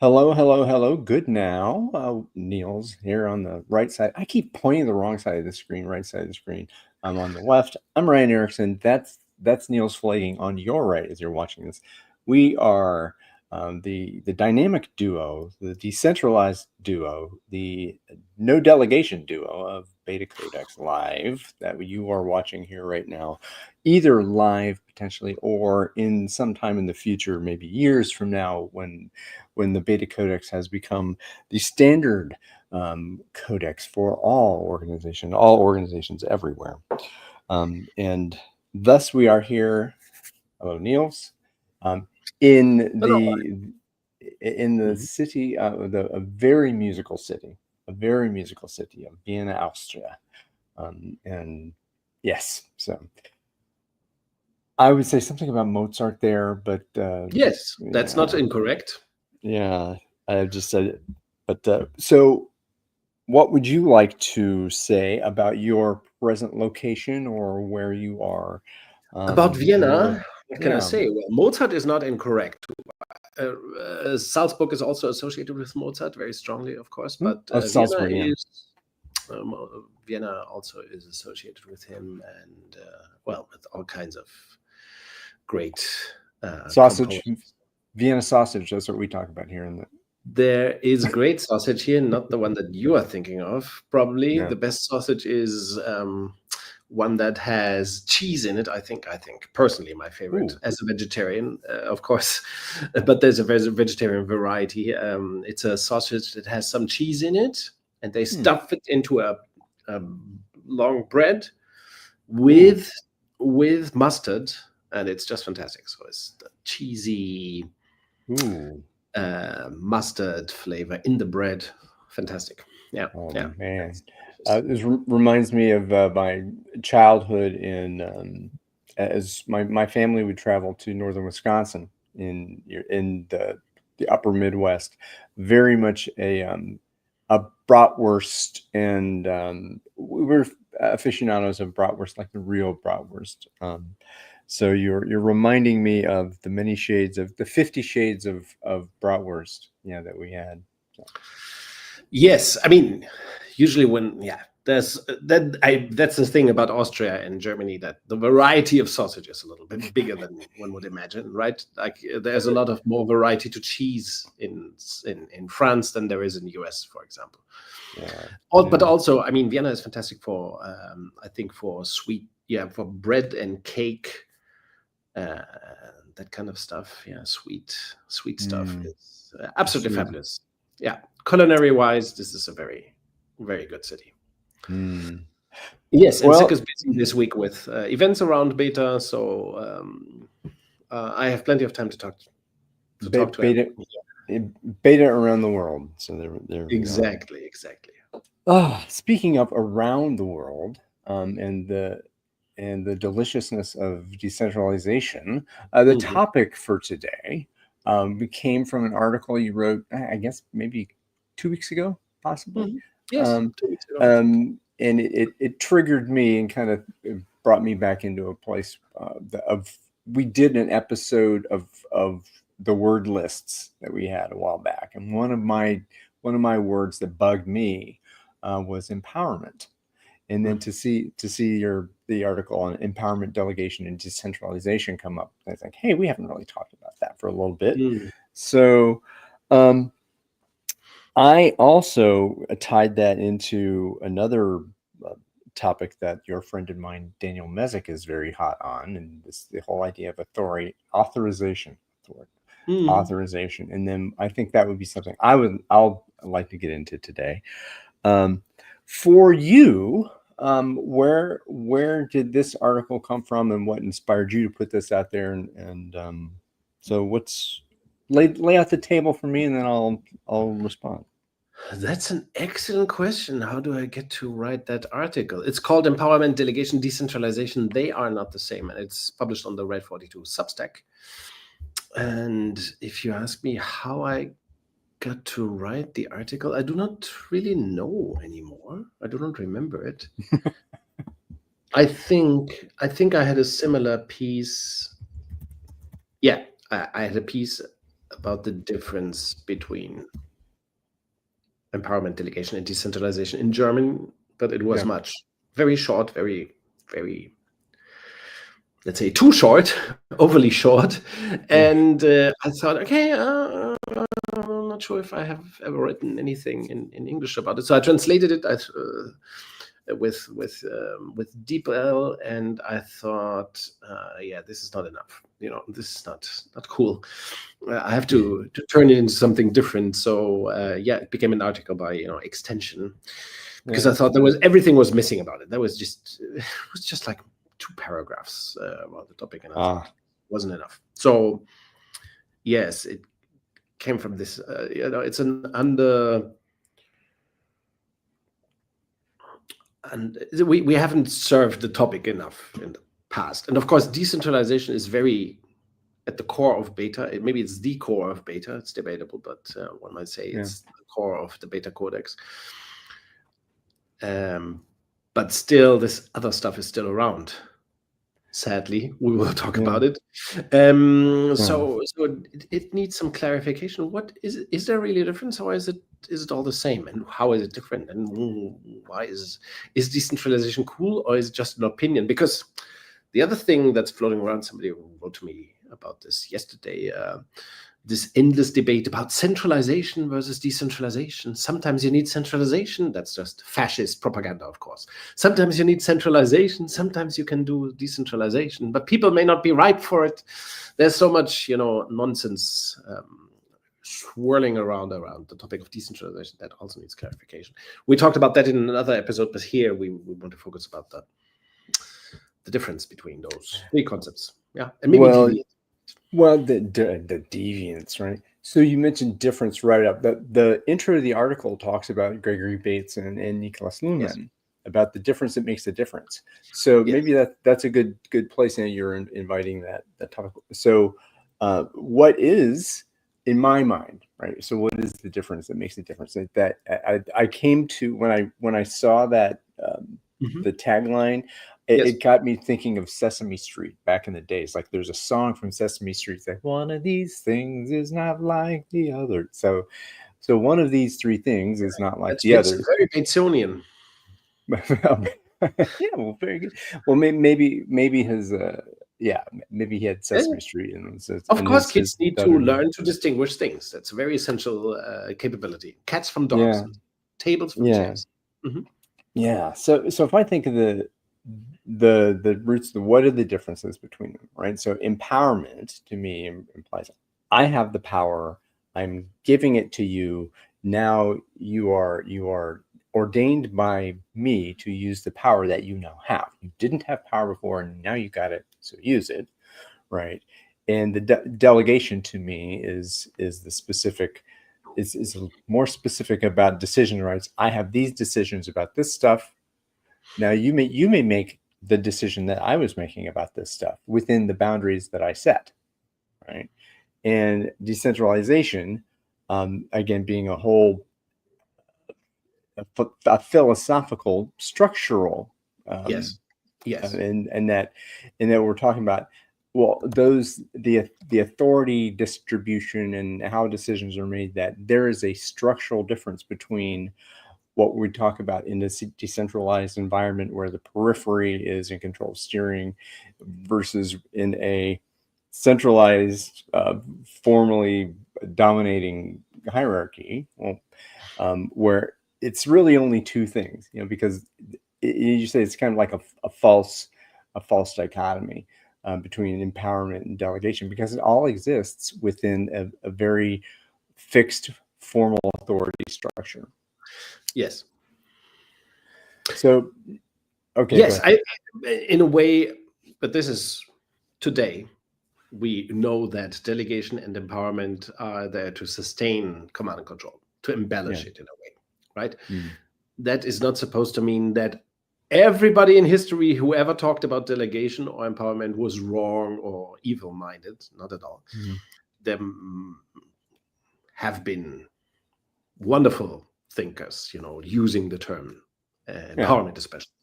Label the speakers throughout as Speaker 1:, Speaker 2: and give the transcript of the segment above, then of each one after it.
Speaker 1: Hello, hello, hello. Good now. Niels here on the right side. I keep pointing the wrong side of the screen, right side of the screen. I'm on the left. I'm Ryan Erickson. That's Niels Pflaeging on your right as you're watching this. We are the dynamic duo, the decentralized duo, the no delegation duo of BetaCodex Live that you are watching here right now, either live potentially or in some time in the future, maybe years from now when the BetaCodex has become the standard codex for all organizations everywhere. And thus we are here, hello Niels, um, in
Speaker 2: Hello.
Speaker 1: the city, a very musical city of Vienna, Austria. And yes, so I would say something about Mozart there, but
Speaker 2: Yes, that's not incorrect.
Speaker 1: yeah, I just said it. But so, what would you like to say about your present location or where you are?
Speaker 2: About Vienna, what can I
Speaker 1: Yeah.
Speaker 2: say? Well, Mozart is not incorrect. Salzburg is also associated with Mozart very strongly, of course, but
Speaker 1: Salzburg, yeah.
Speaker 2: Vienna also is associated with him, and well, with all kinds of great
Speaker 1: Sausage,
Speaker 2: composers.
Speaker 1: Vienna sausage. That's what we talk about here in the.
Speaker 2: There is great sausage here, not the one that you are thinking of. Probably
Speaker 1: Yeah.
Speaker 2: the best sausage is one that has cheese in it. I think personally my favorite.
Speaker 1: Ooh.
Speaker 2: As a vegetarian, of course, but there's a vegetarian variety. It's a sausage that has some cheese in it, and they stuff it into a long bread with mustard, and it's just fantastic. So it's the cheesy mustard flavor in the bread. Fantastic. Yeah.
Speaker 1: Oh
Speaker 2: yeah.
Speaker 1: man, this reminds me of my childhood as my family would travel to northern Wisconsin in the upper Midwest. Very much a bratwurst, and we were aficionados of bratwurst, like the real bratwurst. So you're reminding me of the 50 shades of bratwurst, that we had. So.
Speaker 2: Yes, I mean, usually that's the thing about Austria and Germany, that the variety of sausage is a little bit bigger than one would imagine, right? Like there's a lot of more variety to cheese in France than there is in the US, for example.
Speaker 1: Yeah.
Speaker 2: But also, I mean, Vienna is fantastic for I think for for bread and cake, that kind of stuff. Yeah, sweet stuff is absolutely fabulous. Yeah, culinary wise, this is a very, very good city. Yes, and SICK is busy this week with events around Beta, so I have plenty of time to talk to
Speaker 1: Beta around the world. So there we
Speaker 2: exactly.
Speaker 1: Speaking of around the world, and the deliciousness of decentralization, the topic for today came from an article you wrote, I guess maybe 2 weeks ago, possibly.
Speaker 2: Yes, 2 weeks ago.
Speaker 1: And it triggered me and kind of brought me back into a place we did an episode of the word lists that we had a while back, and one of my words that bugged me was empowerment. And then to see the article on empowerment, delegation, and decentralization come up, I think, hey, we haven't really talked about that for a little bit. So I also tied that into another topic that your friend of mine, Daniel Mezek, is very hot on, and it's the whole idea of authorization. And then I think that would be something I'll like to get into today. For you, where did this article come from, and what inspired you to put this out there? And so what's lay out the table for me, and then I'll respond.
Speaker 2: That's an excellent question. How do I get to write that article? It's called Empowerment, Delegation, Decentralization. They are not the same, and it's published on the Red 42 Substack. And if you ask me how I got to write the article, I do not really know anymore. I do not remember it. I think I had a similar piece. Yeah, I had a piece about the difference between empowerment, delegation, and decentralization in German, but it was very short, very, very, let's say, too short, overly short. And I thought, okay, I'm not sure if I have ever written anything in English about it. So I translated it with DeepL, and I thought, this is not enough. This is not cool. I have to turn it into something different. So it became an article by extension, because I thought everything was missing about it. It was just like 2 paragraphs about the topic, and I thought it wasn't enough. So yes, it came from this. It's an and we haven't served the topic enough in the past. And of course, decentralization is very at the core of beta. Maybe it's the core of beta. It's debatable, but one might say it's the core of the BetaCodex. But still, this other stuff is still around. Sadly, we will talk about it. So it needs some clarification. What is there really a difference, or is it all the same? And how is it different? And why is decentralization cool, or is it just an opinion? Because the other thing that's floating around, somebody wrote to me about this yesterday, this endless debate about centralization versus decentralization. Sometimes you need centralization. That's just fascist propaganda, of course. Sometimes you need centralization. Sometimes you can do decentralization, but people may not be ripe for it. There's so much, nonsense swirling around the topic of decentralization that also needs clarification. We talked about that in another episode, but here we want to focus about the difference between those 3 concepts. Yeah, and maybe
Speaker 1: the deviance, right? So you mentioned difference right up. The intro to the article talks about Gregory Bates and Niklas Luhmann about the difference that makes a difference. So maybe that's a good place, and you're inviting that topic. So what is, in my mind, right? So what is the difference that makes a difference? That I came to when I saw that the tagline. It got me thinking of Sesame Street back in the days. Like there's a song from Sesame Street that one of these things is not like the other. So one of these 3 things is not like the other.
Speaker 2: Very Batesian.
Speaker 1: Well, very good. Well, maybe his maybe he had Sesame Street, and
Speaker 2: of course kids need to learn to distinguish things. That's a very essential capability. Cats from dogs, and tables from chairs.
Speaker 1: So if I think of the roots, what are the differences between them, right? So empowerment to me implies I have the power, I'm giving it to you, now you are ordained by me to use the power that you now have. You didn't have power before, and now you got it, so use it, right? And the delegation to me is the specific, is more specific about decision rights. I have these decisions about this stuff. Now you may make the decision that I was making about this stuff within the boundaries that I set, right? And decentralization, again, being a whole a philosophical, structural, and that we're talking about, well, the authority distribution and how decisions are made, that there is a structural difference between what we talk about in this decentralized environment where the periphery is in control of steering versus in a centralized, formally dominating hierarchy, where it's really only 2 things, because you say it's kind of like a false dichotomy between empowerment and delegation, because it all exists within a very fixed formal authority structure.
Speaker 2: Yes.
Speaker 1: So, okay.
Speaker 2: Yes, in a way, but this is today. We know that delegation and empowerment are there to sustain command and control, to embellish it in a way, right? That is not supposed to mean that everybody in history who ever talked about delegation or empowerment was wrong or evil-minded. Not at all. There have been wonderful thinkers, using the term empowerment, especially.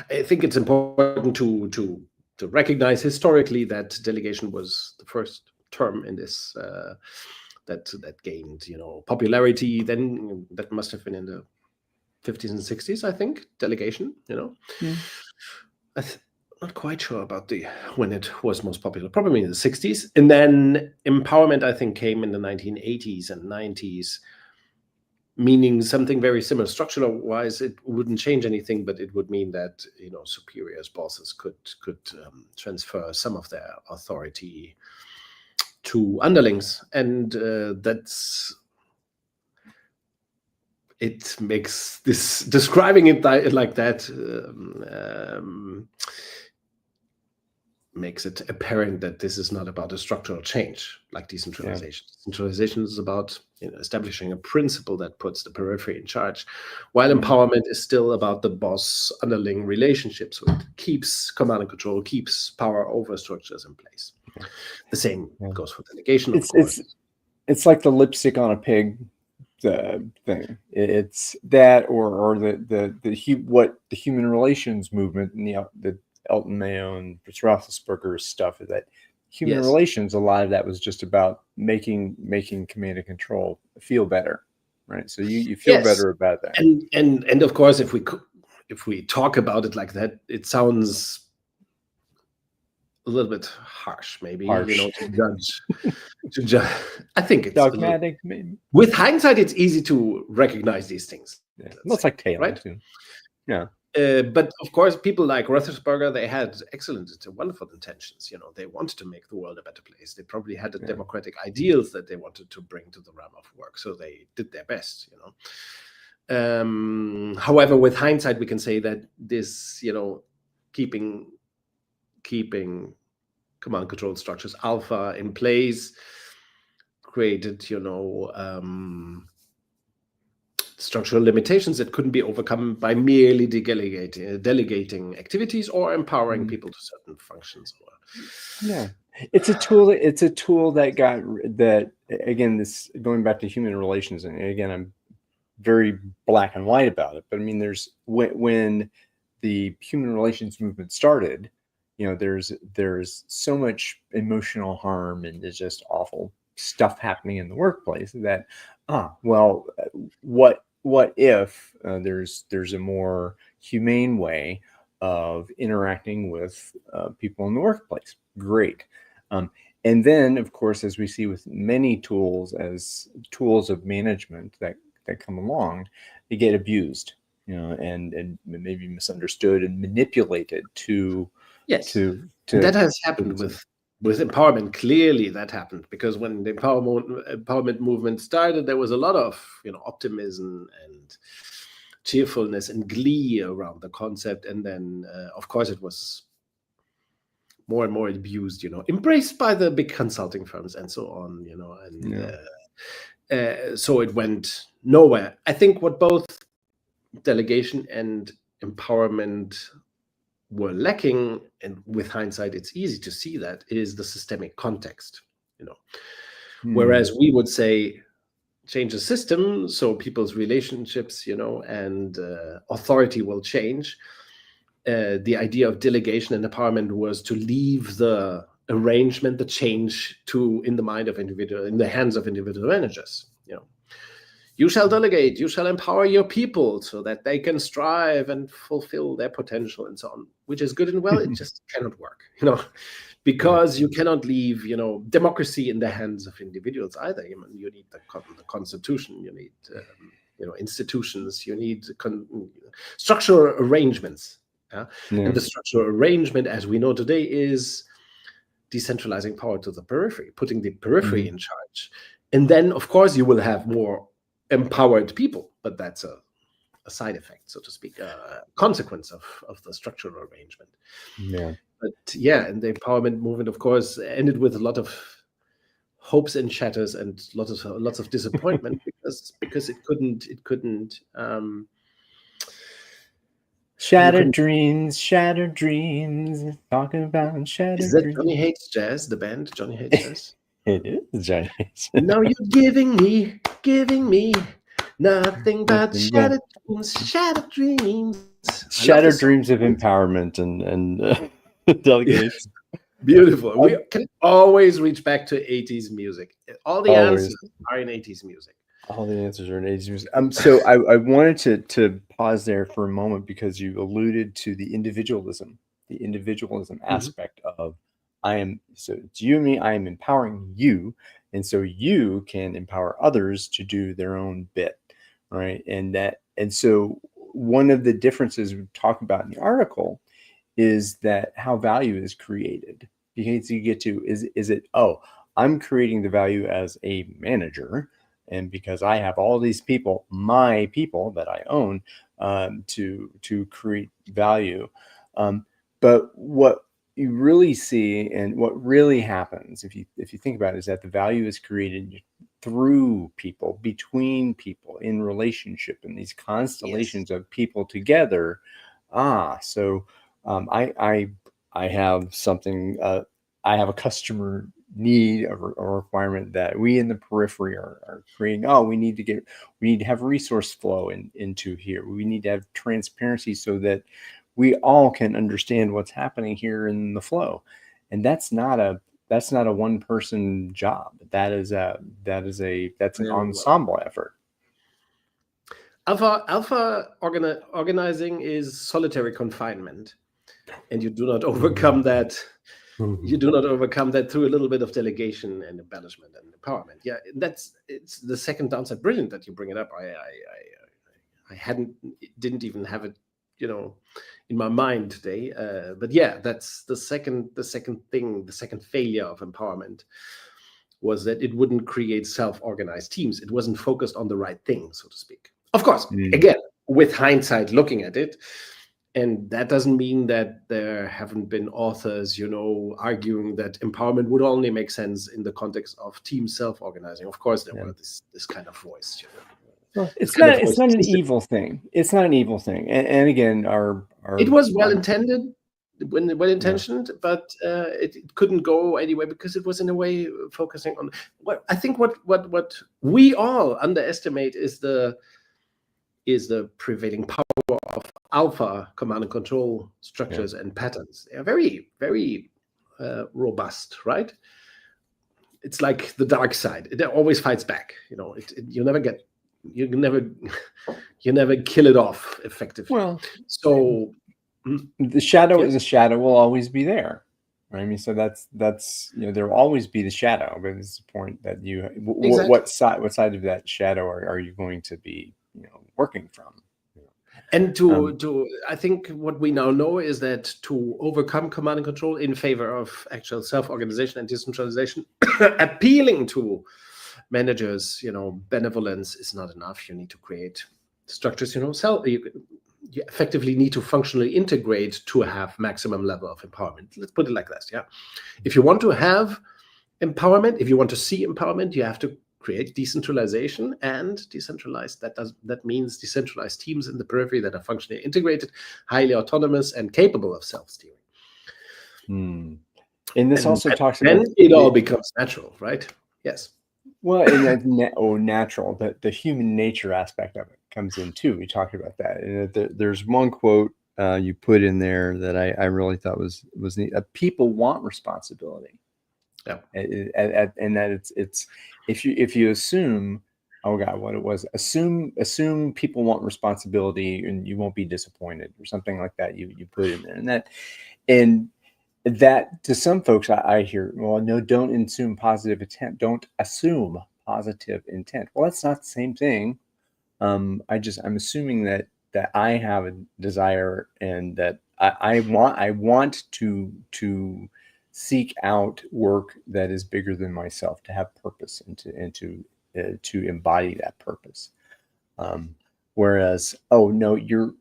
Speaker 2: I think it's important to recognize historically that delegation was the first term in this that gained, popularity. Then that must have been in the 50s and 60s, I think. Delegation, not quite sure about when it was most popular, probably in the 60s. And then empowerment, I think, came in the 1980s and 90s, meaning something very similar. Structural wise, it wouldn't change anything, but it would mean that superiors, bosses could transfer some of their authority to underlings, and it makes this, describing it like that, makes it apparent that this is not about a structural change like decentralization. Decentralization is about establishing a principle that puts the periphery in charge, while empowerment is still about the boss underling relationships. So it keeps command and control, keeps power over structures in place. The same goes for delegation.
Speaker 1: It's like the lipstick on a pig thing. It's that, or what the human relations movement and the Elton Mayo and Roethlisberger's stuff is that human relations. A lot of that was just about making command and control feel better, right? So you feel better about that.
Speaker 2: And of course, if we talk about it like that, it sounds a little bit harsh, maybe. To judge. I think it's
Speaker 1: dogmatic. Maybe.
Speaker 2: With hindsight, it's easy to recognize these things.
Speaker 1: Yeah. Looks like Taylor,
Speaker 2: right?
Speaker 1: Too. Yeah.
Speaker 2: But of course, people like Roethlisberger, they had excellent, wonderful intentions. They wanted to make the world a better place. They probably had the democratic ideals that they wanted to bring to the realm of work. So they did their best. However, with hindsight, we can say that this, keeping command control structures alpha in place created, structural limitations that couldn't be overcome by merely delegating activities or empowering people to certain functions.
Speaker 1: It's a tool. It's a tool that again, this going back to human relations, and again, I'm very black and white about it. But I mean, there's when the human relations movement started, there's so much emotional harm and there's just awful stuff happening in the workplace that what if there's a more humane way of interacting with people in the workplace? Great. And then, of course, as we see with many tools as tools of management that come along, they get abused, and maybe misunderstood and manipulated to
Speaker 2: that has happened with empowerment. Clearly that happened, because when the empowerment movement started, there was a lot of optimism and cheerfulness and glee around the concept, and then of course it was more and more abused, embraced by the big consulting firms and so on, so it went nowhere. I think what both delegation and empowerment were lacking, and with hindsight it's easy to see that, is the systemic context. Whereas we would say change the system so people's relationships and authority will change. The idea of delegation and empowerment was to leave the arrangement, the change in the hands of individual managers. You shall delegate, you shall empower your people so that they can strive and fulfill their potential and so on, which is good and well. It just cannot work, because you cannot leave, democracy in the hands of individuals either. You need the constitution, you need, institutions, you need structural arrangements. And the structural arrangement, as we know today, is decentralizing power to the periphery, putting the periphery in charge. And then, of course, you will have more empowered people, but that's a side effect, so to speak, a consequence of the structural arrangement. And the empowerment movement, of course, ended with a lot of hopes and shatters and lots of disappointment because it couldn't
Speaker 1: shattered dreams, talking about shattered dreams.
Speaker 2: Is that Johnny Hates Jazz, the band Johnny Hates Jazz?
Speaker 1: It is Johnny Hates.
Speaker 2: Now you're giving me nothing but shattered dreams.
Speaker 1: Shattered dreams of empowerment and delegation.
Speaker 2: Beautiful. We
Speaker 1: Um,
Speaker 2: can always reach back to 80s music. All the answers
Speaker 1: always.
Speaker 2: are in 80s music.
Speaker 1: All the answers are in ages. So I wanted to pause there for a moment because you alluded to the individualism
Speaker 2: Mhm.
Speaker 1: aspect of so it's you and me, I am empowering you, and so you can empower others to do their own bit, right? And so one of the differences we talk about in the article is that how value is created. Because you get to is it, oh, I'm creating the value as a manager, and because I have all these people, my people that I own, to create value. But what you really see and what really happens, if you think about it, is that the value is created through people, between people, in relationship, in these
Speaker 2: Yes.
Speaker 1: constellations of people together. So um, I, I I have something. I have a customer need, a requirement that we in the periphery are creating. Oh, we need to have resource flow into here. We need to have transparency so that we all can understand what's happening here in the flow. And that's not a one person job. That's an
Speaker 2: Very well.
Speaker 1: ensemble effort.
Speaker 2: Organizing is solitary confinement, and you do not overcome that. You do not overcome that through a little bit of delegation and embellishment and empowerment. Yeah, it's the second downside. Brilliant that you bring it up. I didn't even have it, in my mind today. But yeah, that's the second thing. The second failure of empowerment was that it wouldn't create self-organized teams. It wasn't focused on the right thing, so to speak. Of course,
Speaker 1: Mm.
Speaker 2: again, with hindsight, looking at it, and that doesn't mean that there haven't been authors, arguing that empowerment would only make sense in the context of team self-organizing. Of course, there
Speaker 1: Yeah.
Speaker 2: were this kind of voice.
Speaker 1: Well,
Speaker 2: This kind of voice
Speaker 1: it's not an
Speaker 2: existed.
Speaker 1: evil thing. It's not an evil thing. And again,
Speaker 2: It was well
Speaker 1: our
Speaker 2: intended, well
Speaker 1: yeah.
Speaker 2: intentioned, but it couldn't go anywhere because it was in a way focusing on. Well, I think what we all underestimate is the prevailing power of alpha command and control
Speaker 1: Yeah.
Speaker 2: structures and patterns. They are very, very robust, right? It's like the dark side. It always fights back. You never get, you never, you never kill it off effectively.
Speaker 1: Well,
Speaker 2: So,
Speaker 1: the
Speaker 2: yes,
Speaker 1: shadow will always be there. Right? I mean, so that's there will always be the shadow, but it's the point that
Speaker 2: exactly.
Speaker 1: what side of that shadow are you going to be working from?
Speaker 2: And
Speaker 1: Um,
Speaker 2: I think what we now know is that to overcome command and control in favor of actual self-organization and decentralization, appealing to managers, benevolence is not enough. You need to create structures, you effectively need to functionally integrate to have maximum level of empowerment. Let's put it like this. Yeah. If you want to have empowerment, if you want to see empowerment, you have to create decentralization and decentralized. That means decentralized teams in the periphery that are functionally integrated, highly autonomous, and capable of self-steering.
Speaker 1: hmm. And this
Speaker 2: And
Speaker 1: also talks
Speaker 2: then
Speaker 1: about
Speaker 2: it all becomes natural, right? Yes.
Speaker 1: well, and that natural, the human nature aspect of it comes in too. We talked about that, and there's one quote you put in there that I really thought was neat. People want responsibility,
Speaker 2: Yeah.
Speaker 1: and that it's if you assume, oh God, what it was, assume people want responsibility and you won't be disappointed or something like that. You put in there, and that to some folks I hear, well, no, don't assume positive intent. Don't assume positive intent. Well, that's not the same thing. I'm assuming that I have a desire and that I want to seek out work that is bigger than myself, to have purpose and to embody that purpose. Um, Whereas, oh no, you're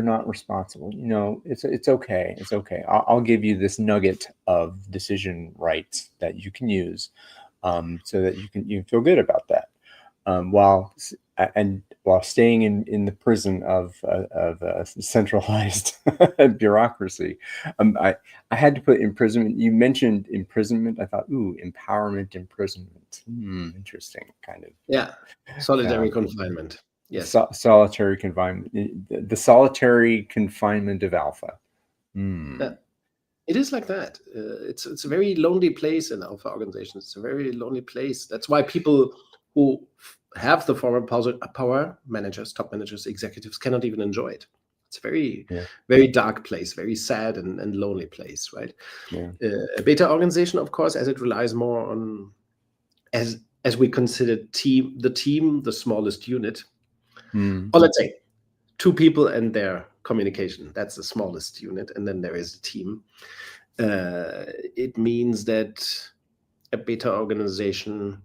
Speaker 1: not responsible. It's okay. It's okay. I'll give you this nugget of decision rights that you can use, so that you feel good about that, while while staying in the prison of centralized bureaucracy. I had to put imprisonment. You mentioned imprisonment. I thought, ooh, empowerment, imprisonment. Interesting, kind of.
Speaker 2: Yeah. Solitary
Speaker 1: Um,
Speaker 2: confinement. Yes.
Speaker 1: Solitary confinement, the solitary confinement of alpha.
Speaker 2: Yeah. It is like that. It's a very lonely place in alpha organizations. It's a very lonely place. That's why people who have the former power, managers, top managers, executives, cannot even enjoy it. It's a very, very dark place, very sad and lonely place, right?
Speaker 1: Yeah.
Speaker 2: A beta organization, of course, as it relies more on, as we consider the team, the smallest unit, or let's say 2 people and their communication. That's the smallest unit, and then there is a team. It means that a beta organization,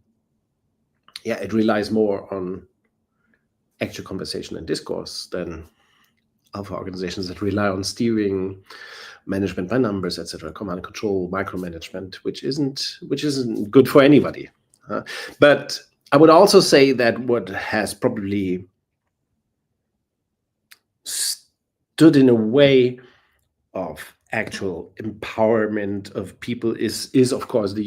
Speaker 2: it relies more on actual conversation and discourse than alpha organizations that rely on steering, management by numbers, etc., command and control, micromanagement, which isn't good for anybody. But I would also say that what has probably stood in a way of actual empowerment of people is of course the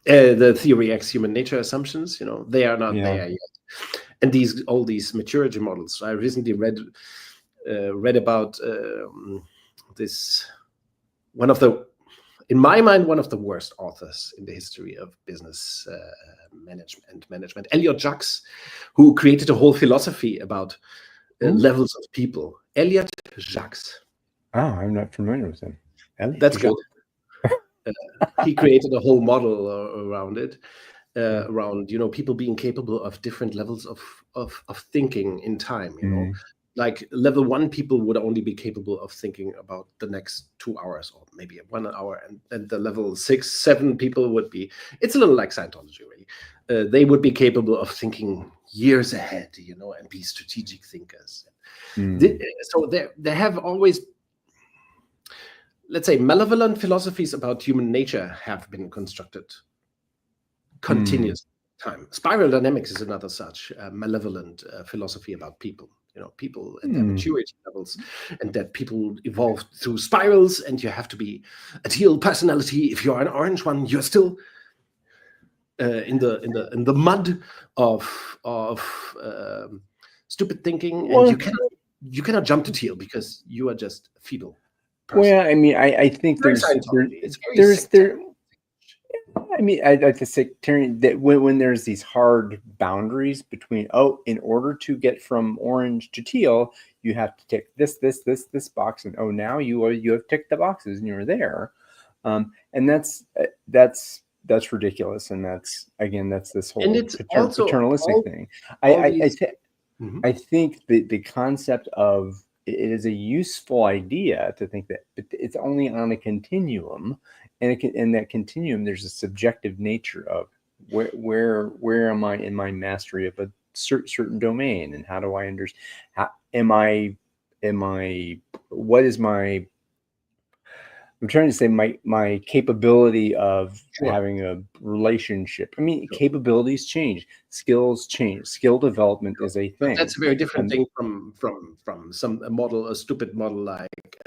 Speaker 2: the theory X human nature assumptions. They are not there yet, and all these maturity models. I recently read about this, in my mind, one of the worst authors in the history of business management, Elliot Jacques, who created a whole philosophy about levels of people. Elliot Jacques.
Speaker 1: Oh, I'm not familiar with him.
Speaker 2: That's good. He created a whole model around it, around people being capable of different levels of thinking in time. Like level 1 people would only be capable of thinking about the next 2 hours or maybe 1 hour, and the level 6, 7 people would be. It's a little like Scientology, really. They would be capable of thinking years ahead, and be strategic thinkers. So there have always, let's say, malevolent philosophies about human nature have been constructed continuous time. Spiral dynamics is another such malevolent philosophy about people. People at their maturity levels, and that people evolve through spirals, and you have to be a teal personality. If you're an orange one, you're still in the mud of stupid thinking, and you cannot jump to teal because you are just a feeble person.
Speaker 1: Well, I mean, I think there's I mean, the sectarian, that when there's these hard boundaries between, in order to get from orange to teal, you have to tick this box, and now you have ticked the boxes and you're there, and that's ridiculous, and that's this whole paternalistic thing. I think the concept of it is a useful idea to think that it's only on a continuum. And in that continuum, there's a subjective nature of where am I in my mastery of a certain domain, and how do I understand? What is my? I'm trying to say my capability of having a relationship. I mean, capabilities change, skills change, skill development is a thing.
Speaker 2: But that's a very different thing from a stupid model like.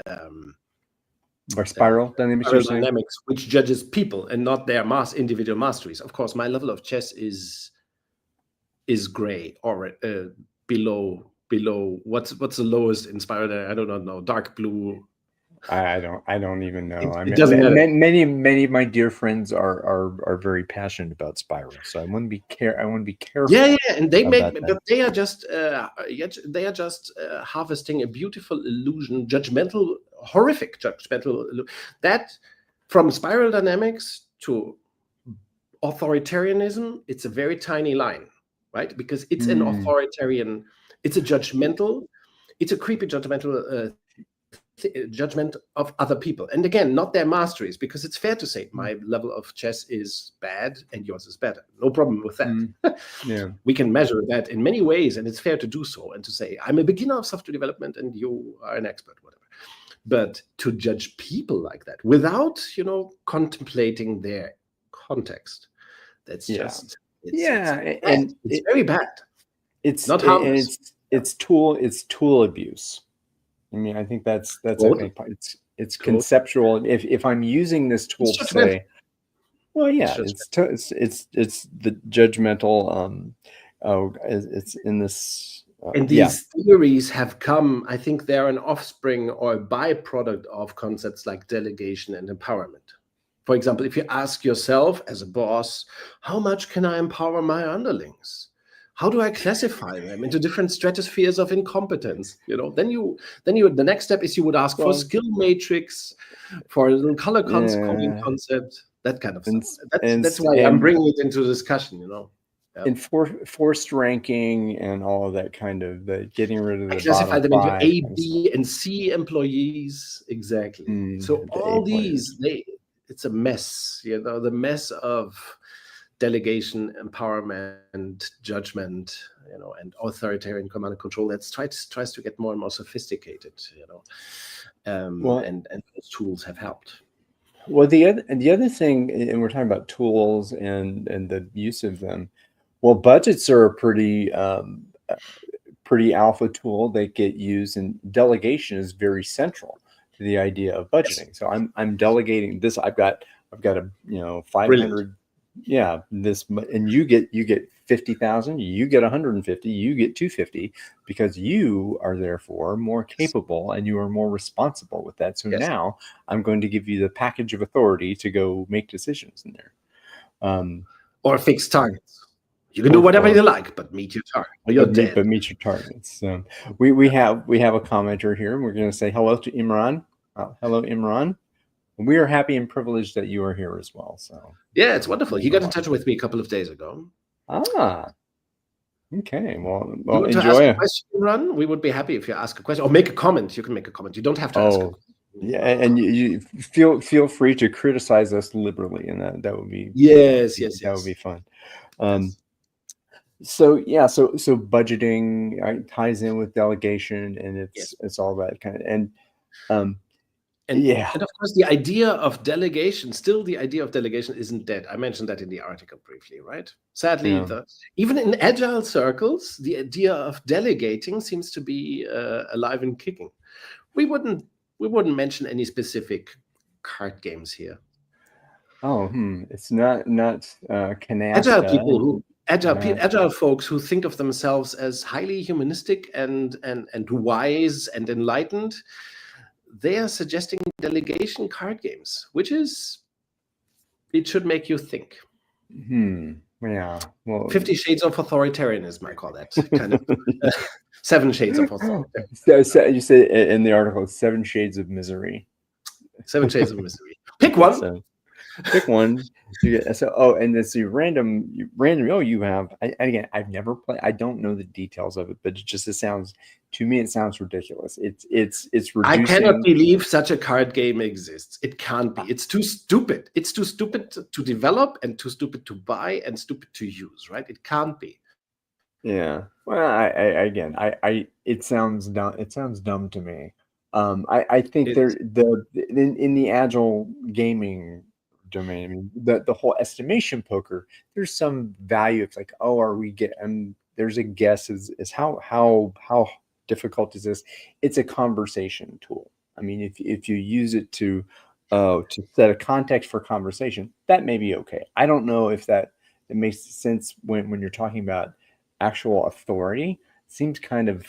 Speaker 1: Or spiral dynamics,
Speaker 2: which judges people and not their individual masteries. Of course, my level of chess is gray or below. What's the lowest in spiral? I do not know. Dark blue.
Speaker 1: I don't even know.
Speaker 2: It doesn't matter.
Speaker 1: Many of my dear friends are very passionate about spiral, so I want to be careful.
Speaker 2: Yeah, and they but they are just harvesting a beautiful illusion, horrific judgmental that from spiral dynamics to authoritarianism, it's a very tiny line, right? Because it's an authoritarian, it's a judgmental, it's a creepy judgmental judgment of other people, and again, not their masteries, because it's fair to say my level of chess is bad and yours is better. No problem with that. We can measure that in many ways, and it's fair to do so, and to say I'm a beginner of software development and you are an expert, whatever. But to judge people like that without contemplating their context, that's just it's very bad.
Speaker 1: It's
Speaker 2: not harmless.
Speaker 1: It's tool abuse. I mean, I think that's I think it's conceptual. If I'm using this tool to say, it's the judgmental. It's in this
Speaker 2: And these theories have come, I think they're an offspring or a byproduct of concepts like delegation and empowerment. For example, if you ask yourself as a boss, how much can I empower my underlings? How do I classify them into different stratospheres of incompetence? Then the next step is you would ask for a skill matrix, for a little color coding concept, that kind of stuff. That's why I'm bringing it into discussion,
Speaker 1: Yeah. And forced ranking and all of that kind of getting rid of the
Speaker 2: classify them into
Speaker 1: five
Speaker 2: A, B, and C employees. Exactly. So all these, it's a mess, the mess of delegation, empowerment, judgment, and authoritarian command and control that tries to get more and more sophisticated, and those tools have helped.
Speaker 1: Well, the other thing, and we're talking about tools and the use of them. Well, budgets are a pretty alpha tool that get used, and delegation is very central to the idea of budgeting. Yes. So I'm delegating this. I've got a 500. Brilliant. Yeah, this, and you get 50,000. You get 150. You get 250 because you are therefore more capable and you are more responsible with that. So now I'm going to give you the package of authority to go make decisions in there,
Speaker 2: or fix targets. You can do whatever you like, but meet your target. Or you're dead.
Speaker 1: But meet your targets. We have a commenter here, and we're going to say hello to Imran. Hello, Imran. We are happy and privileged that you are here as well. So
Speaker 2: yeah, it's wonderful. He got in touch with me a couple of days ago.
Speaker 1: Okay. Well,
Speaker 2: you want
Speaker 1: enjoy.
Speaker 2: To ask a question, Imran? We would be happy if you ask a question or make a comment. You can make a comment. You don't have to ask a question.
Speaker 1: Yeah, and you feel free to criticize us liberally, and that would be that would be fun. So budgeting ties in with delegation, and it's all that kind of and
Speaker 2: of course the idea of delegation isn't dead. I mentioned that in the article briefly, right? Sadly, even in agile circles, the idea of delegating seems to be alive and kicking. We wouldn't mention any specific card games here.
Speaker 1: It's not canasta.
Speaker 2: Agile people agile folks who think of themselves as highly humanistic and wise and enlightened, they are suggesting delegation card games, it should make you think.
Speaker 1: Yeah. Well,
Speaker 2: 50 Shades of Authoritarianism, I call that kind of 7 Shades of Authoritarianism.
Speaker 1: So you say in the article, 7 Shades of Misery.
Speaker 2: 7 Shades of Misery. Pick one.
Speaker 1: Pick one. And it's the random. You have. Again, I've never played. I don't know the details of it, but it sounds ridiculous. It's reducing.
Speaker 2: I cannot believe such a card game exists. It can't be. It's too stupid. It's too stupid to develop and too stupid to buy and stupid to use. Right? It can't be.
Speaker 1: Yeah. Well, it sounds dumb. It sounds dumb to me. I think in the agile gaming domain, I mean, the whole estimation poker, there's some value. It's like, there's a guess is how difficult is this? It's a conversation tool. I mean, if you use it to set a context for conversation, that may be okay. I don't know if it makes sense when you're talking about actual authority. It seems kind of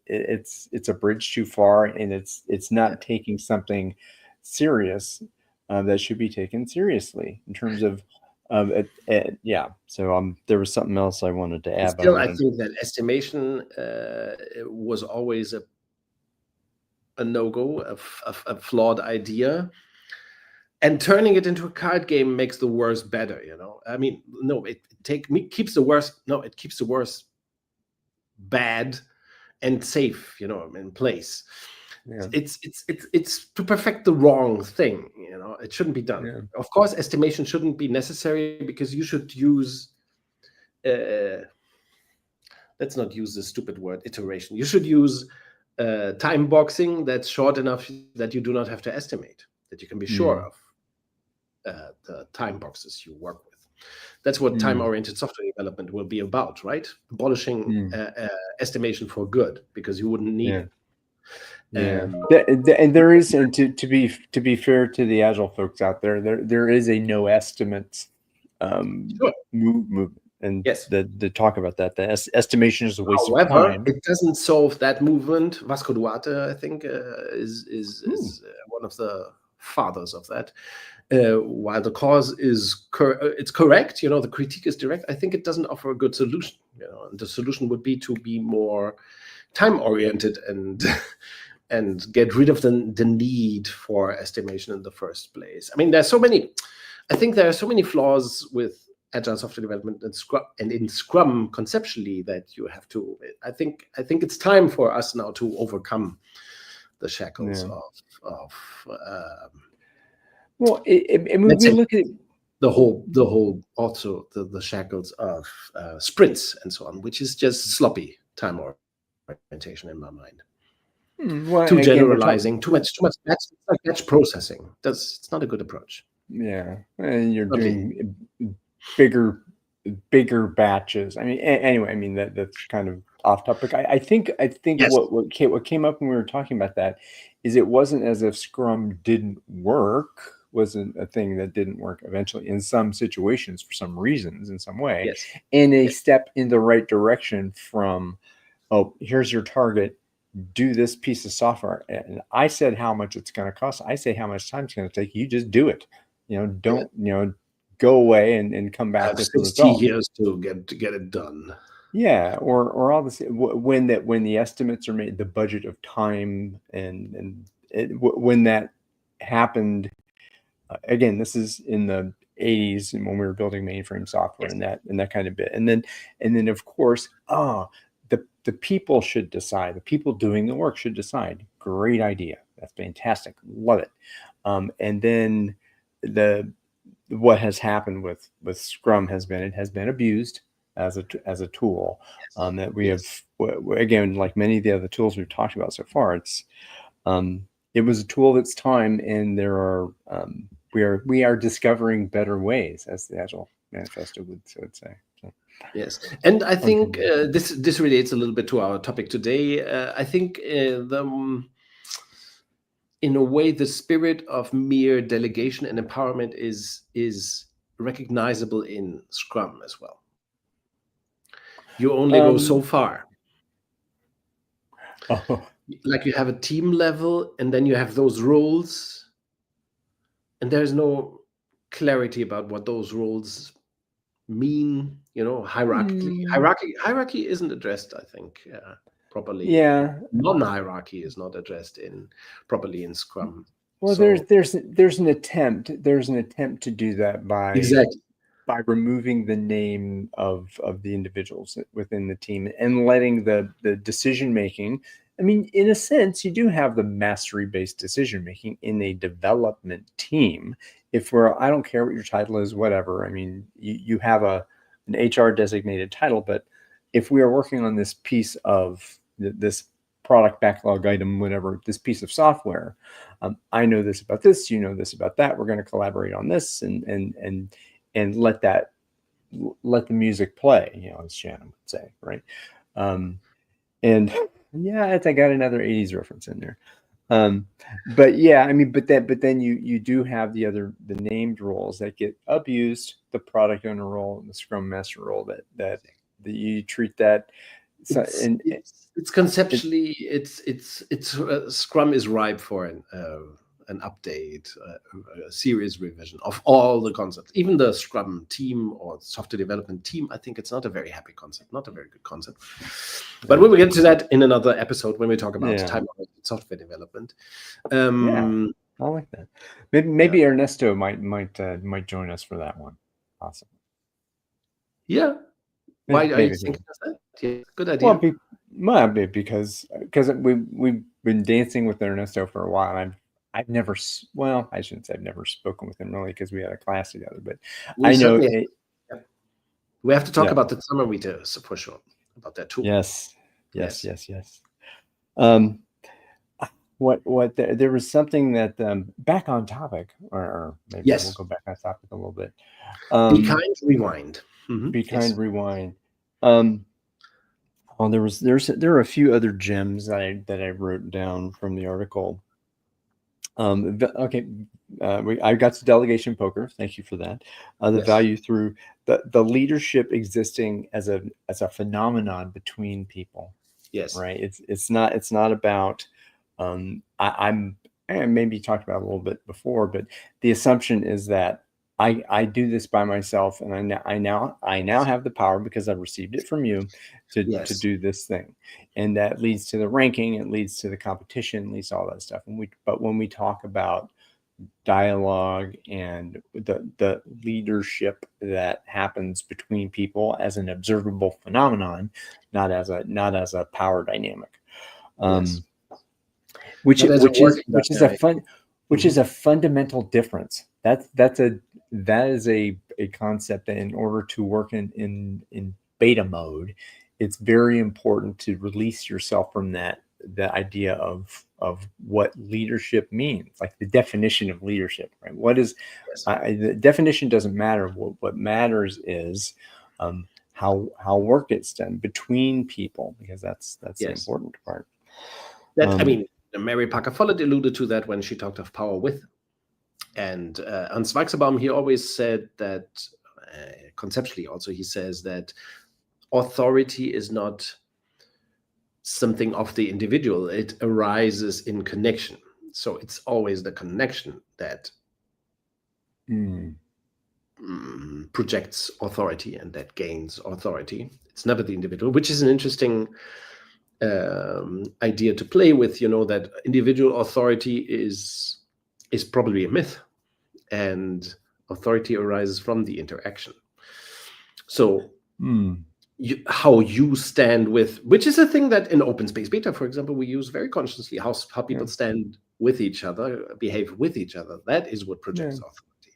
Speaker 1: it's a bridge too far, and it's not taking something serious that should be taken seriously in terms of So there was something else I wanted to add.
Speaker 2: Still, I think that estimation was always a no-go, a flawed idea. And turning it into a card game makes the worst better, I mean, no, it keeps the worst bad and safe, in place. Yeah. It's to perfect the wrong thing, it shouldn't be done. Yeah. Of course, estimation shouldn't be necessary because you should use let's not use the stupid word iteration. You should use time boxing that's short enough that you do not have to estimate, that you can be sure of the time boxes you work with. That's what time-oriented software development will be about, right? Abolishing estimation for good, because you wouldn't need it.
Speaker 1: Yeah, and there is, and to be fair to the agile folks out there is a no estimates movement.
Speaker 2: Yes.
Speaker 1: the talk about that. The estimation is a waste of
Speaker 2: However,
Speaker 1: time.
Speaker 2: it doesn't solve that movement. Vasco Duarte, I think, is one of the fathers of that. While the cause is it's correct, the critique is direct. I think it doesn't offer a good solution. And the solution would be to be more time oriented and get rid of the need for estimation in the first place. I mean, I think there are so many flaws with agile software development and in Scrum conceptually that you have to. I think it's time for us now to overcome the shackles of
Speaker 1: well, we look at
Speaker 2: the whole also the shackles of sprints and so on, which is just sloppy time orientation in my mind.
Speaker 1: Well,
Speaker 2: Too
Speaker 1: again,
Speaker 2: generalizing, too much batch processing. It's not a good approach.
Speaker 1: Yeah, and you're doing bigger batches. I mean, anyway, I mean that's kind of off topic. I think
Speaker 2: Yes.
Speaker 1: what came up when we were talking about that is it wasn't as if Scrum didn't work, wasn't a thing that didn't work eventually in some situations for some reasons in some way,
Speaker 2: Yes.
Speaker 1: and a step in the right direction from, oh, here's your target, do this piece of software, and I said how much it's going to cost. I say how much time it's going to take. You just do it. Don't go away and come back with the
Speaker 2: 60
Speaker 1: result.
Speaker 2: years to get it done.
Speaker 1: Yeah, or all this when the estimates are made, the budget of time and when that happened. Again, this is in the 80s and when we were building mainframe software and that kind of bit. And then of course, the people should decide. The people doing the work should decide. Great idea. That's fantastic. Love it. And then what has happened with Scrum has been abused as a tool. That we have, again, like many of the other tools we've talked about so far, it was a tool of its time, and there are we are discovering better ways, as the Agile Manifesto would say. So.
Speaker 2: Yes, and I think this relates a little bit to our topic today. I think in a way, the spirit of mere delegation and empowerment is recognizable in Scrum as well. You only go so far.
Speaker 1: Oh.
Speaker 2: Like you have a team level, and then you have those roles, and there's no clarity about what those roles mean. Hierarchy isn't addressed, I think, properly.
Speaker 1: Yeah,
Speaker 2: non-hierarchy is not addressed properly in Scrum.
Speaker 1: Well, so, there's an attempt to do that by removing the name of the individuals within the team and letting the decision making. I mean, in a sense, you do have the mastery-based decision making in a development team. I don't care what your title is, whatever. I mean, you have an HR designated title, but if we are working on this piece of this product backlog item, whatever, this piece of software, I know this about this, you know this about that. We're going to collaborate on this and let the music play, as Shannon would say, right? And yeah, I got another 80s reference in there. But yeah, I mean, but then you do have the named roles that get abused, the product owner role and the Scrum Master role that you treat that. So,
Speaker 2: it's conceptually, Scrum is ripe for an update, a serious revision of all the concepts. Even the Scrum team or software development team, I think it's not a very happy concept, not a very good concept. But we will get to that in another episode when we talk about time-oriented software development.
Speaker 1: I like that. Maybe Ernesto might join us for that one. Awesome.
Speaker 2: Yeah. Why are you thinking of that? Yeah, good idea.
Speaker 1: Well, because we've been dancing with Ernesto for a while, and I've never, well, I shouldn't say I've never spoken with him really because we had a class together, but I know
Speaker 2: we have to talk about the summer meters for sure, about that too.
Speaker 1: Yes. There was something that back on topic, or maybe we'll go back on topic a little bit.
Speaker 2: Be kind, rewind.
Speaker 1: Mm-hmm. Be kind, rewind. Well, there are a few other gems that I wrote down from the article. Okay, I got to delegation poker. Thank you for that. The value through the leadership existing as a phenomenon between people.
Speaker 2: Yes.
Speaker 1: Right. It's not about I'm and maybe talked about a little bit before, but the assumption is that I do this by myself, and I now have the power because I've received it from you to
Speaker 2: Yes.
Speaker 1: do this thing, and that leads to the ranking, it leads to the competition, leads to all that stuff. But when we talk about dialogue and the leadership that happens between people as an observable phenomenon, not as a power dynamic.
Speaker 2: Yes.
Speaker 1: Which
Speaker 2: Not as a working dynamic.
Speaker 1: is a fundamental difference. That is a concept that in order to work in beta mode, it's very important to release yourself from the idea of what leadership means, like the definition of leadership, right? What is
Speaker 2: Yes.
Speaker 1: the definition doesn't matter. What matters is how work gets done between people, because that's the
Speaker 2: Yes.
Speaker 1: important part.
Speaker 2: That, I mean, Mary Parker Follett alluded to that when she talked of power with. And Hans Weichselbaum, he always said that, conceptually also, he says that authority is not something of the individual. It arises in connection. So it's always the connection that projects authority and that gains authority. It's never the individual, which is an interesting idea to play with, that individual authority is probably a myth, and authority arises from the interaction. So how you stand with, which is a thing that in open space beta, for example, we use very consciously, how people stand with each other, behave with each other. That is what projects authority.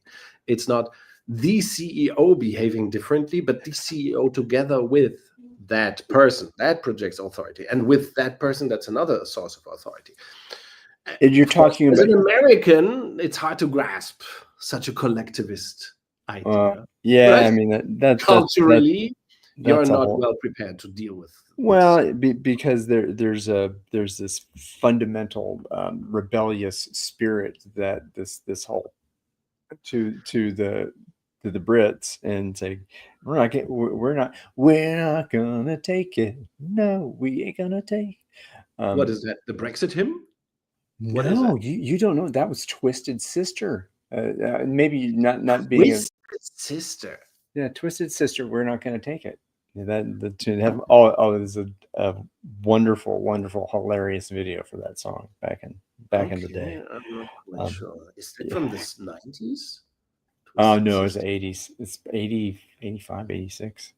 Speaker 2: It's not the CEO behaving differently, but the CEO together with that person, that projects authority. And with that person, that's another source of authority.
Speaker 1: And you're talking
Speaker 2: as
Speaker 1: about,
Speaker 2: an American, it's hard to grasp such a collectivist idea.
Speaker 1: right?
Speaker 2: I
Speaker 1: mean that
Speaker 2: culturally, you're
Speaker 1: that's
Speaker 2: not well prepared to deal with.
Speaker 1: Well, because there's this fundamental rebellious spirit that this whole to the Brits, and say we're not gonna take it. No, we ain't gonna take.
Speaker 2: What is that? The Brexit hymn? What is
Speaker 1: No,
Speaker 2: that?
Speaker 1: you don't know. That was Twisted Sister. Maybe not being
Speaker 2: Twisted Sister.
Speaker 1: Twisted Sister. We're not gonna take it. That to have there's a wonderful, hilarious video for that song back in the day.
Speaker 2: I'm not quite sure. Is that from the 90s?
Speaker 1: Oh no, it's 80s. It's 80, 85, 86.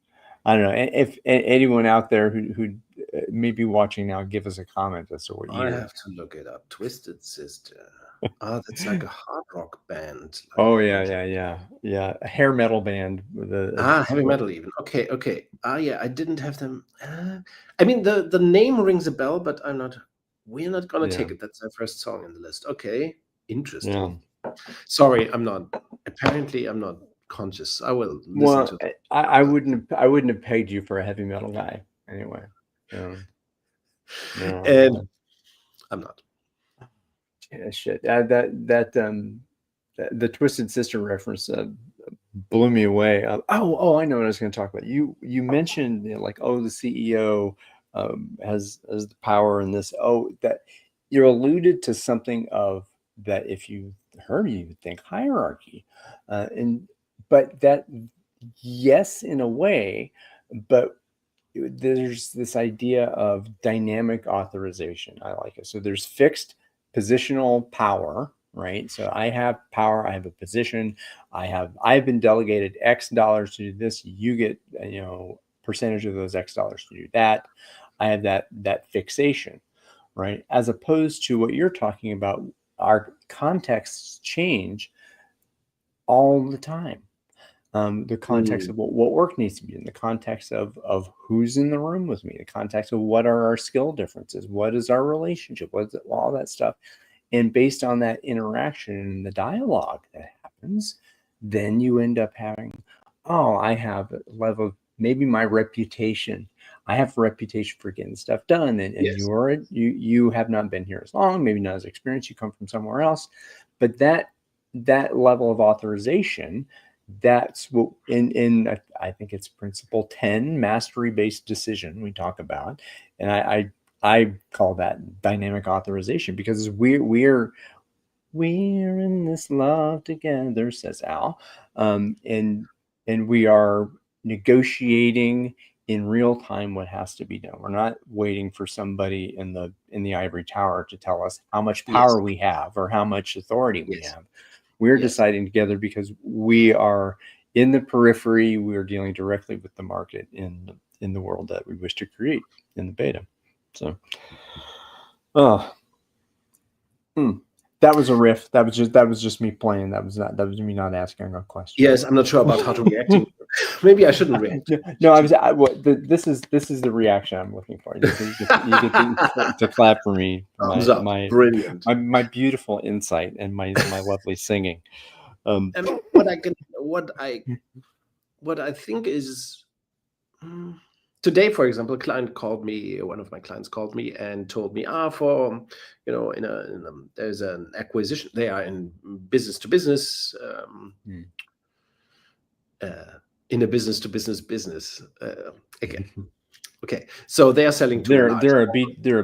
Speaker 1: I don't know. If anyone out there who may be watching now, give us a comment as to what year.
Speaker 2: I have to look it up. Twisted Sister. That's like a hard rock band.
Speaker 1: Yeah. A hair metal band with
Speaker 2: heavy metal even. Okay. Yeah, I didn't have them. I mean, the name rings a bell, but we're not gonna take it. That's our first song in the list. Okay, interesting. Sorry, apparently I'm not conscious. I will listen to
Speaker 1: I wouldn't have pegged you for a heavy metal guy anyway.
Speaker 2: And I'm not.
Speaker 1: Yeah, shit. The Twisted Sister reference blew me away. I know what I was going to talk about. You mentioned the CEO has the power in this. That you alluded to something of that. If you heard me, you would think hierarchy, but that, yes, in a way, but there's this idea of dynamic authorization. I like it. So there's fixed positional power, right? So I have power, I have a position, I've been delegated X dollars to do this. You get, percentage of those X dollars to do that. I have that fixation, right? As opposed to what you're talking about, our contexts change all the time. The context of what work needs to be in, the context of who's in the room with me, the context of what are our skill differences, what is our relationship, what's all that stuff. And based on that interaction and the dialogue that happens, then you end up having, I have a level, maybe my reputation. I have a reputation for getting stuff done. And
Speaker 2: Yes.
Speaker 1: you have not been here as long, maybe not as experienced, you come from somewhere else. But that level of authorization that's what I think it's principle 10, mastery-based decision we talk about. And I call that dynamic authorization, because we're in this love together, says Al. And we are negotiating in real time what has to be done. We're not waiting for somebody in the ivory tower to tell us how much
Speaker 2: Yes.
Speaker 1: power we have or how much authority we
Speaker 2: Yes.
Speaker 1: have. We're
Speaker 2: Yes.
Speaker 1: deciding together because we are in the periphery. We are dealing directly with the market in the world that we wish to create in the beta. So, that was a riff. That was just me playing. That was me not asking a question.
Speaker 2: Yes, I'm not sure about how to react. Maybe I shouldn't react.
Speaker 1: No, this is the reaction I'm looking for. You get to clap for me.
Speaker 2: Thumbs up. Brilliant.
Speaker 1: My beautiful insight and my lovely singing.
Speaker 2: What I think is, today, for example, one of my clients called me and told me, there's an acquisition. They are in business to business, in a business to business business. Again. Okay, so they are selling to
Speaker 1: they're a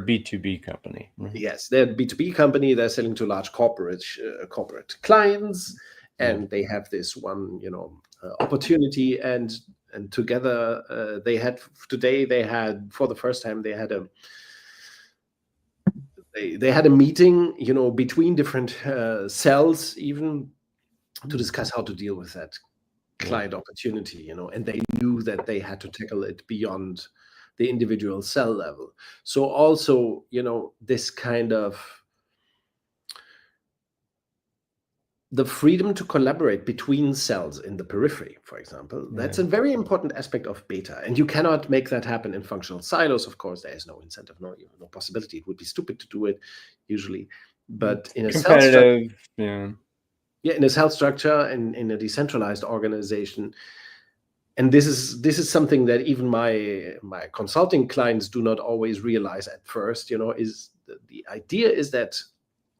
Speaker 1: B2B company. Right?
Speaker 2: Yes, they're a B2B company. They're selling to large corporate clients, and they have this one, opportunity. And together, they had for the first time they had a meeting, between different cells, even to discuss how to deal with that client opportunity, and they knew that they had to tackle it beyond the individual cell level. So also, this kind of the freedom to collaborate between cells in the periphery, for example, that's a very important aspect of beta. And you cannot make that happen in functional silos. Of course, there is no incentive, no possibility. It would be stupid to do it usually. But in a cell structure, in a cell structure and in a decentralized organization, and this is something that even my consulting clients do not always realize at first, is the idea is that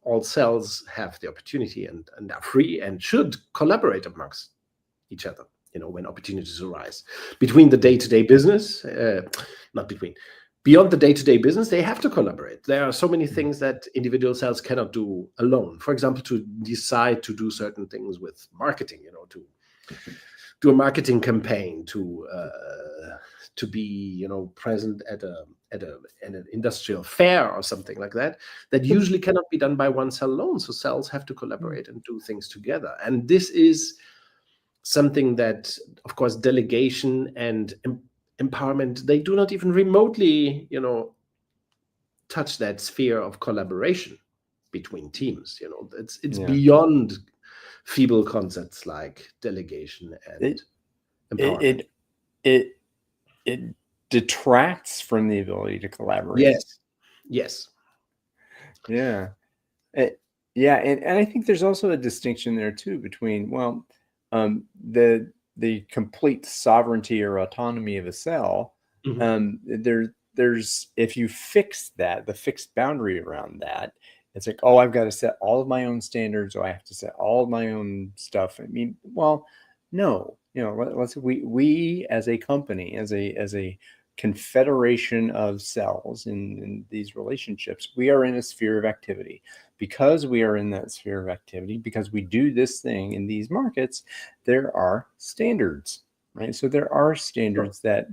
Speaker 2: all cells have the opportunity and are free and should collaborate amongst each other, when opportunities arise. Between the day-to-day business, beyond the day-to-day business, they have to collaborate. There are so many things that individual cells cannot do alone. For example, to decide to do certain things with marketing, to do a marketing campaign, to be present at an industrial fair or something like that usually cannot be done by one cell alone. So cells have to collaborate and do things together. And this is something that, of course, delegation and empowerment, they do not even remotely touch that sphere of collaboration between teams. It's beyond feeble concepts like delegation and empowerment.
Speaker 1: It detracts from the ability to collaborate.
Speaker 2: Yes.
Speaker 1: Yeah. And I think there's also a distinction there too between, the complete sovereignty or autonomy of a cell. There's if you fix that, the fixed boundary around that, it's like, I've got to set all of my own standards, or I have to set all of my own stuff. I mean, no, we as a company, as a confederation of cells in these relationships, we are in a sphere of activity. Because we are in that sphere of activity, because we do this thing in these markets, there are standards, right? So there are standards that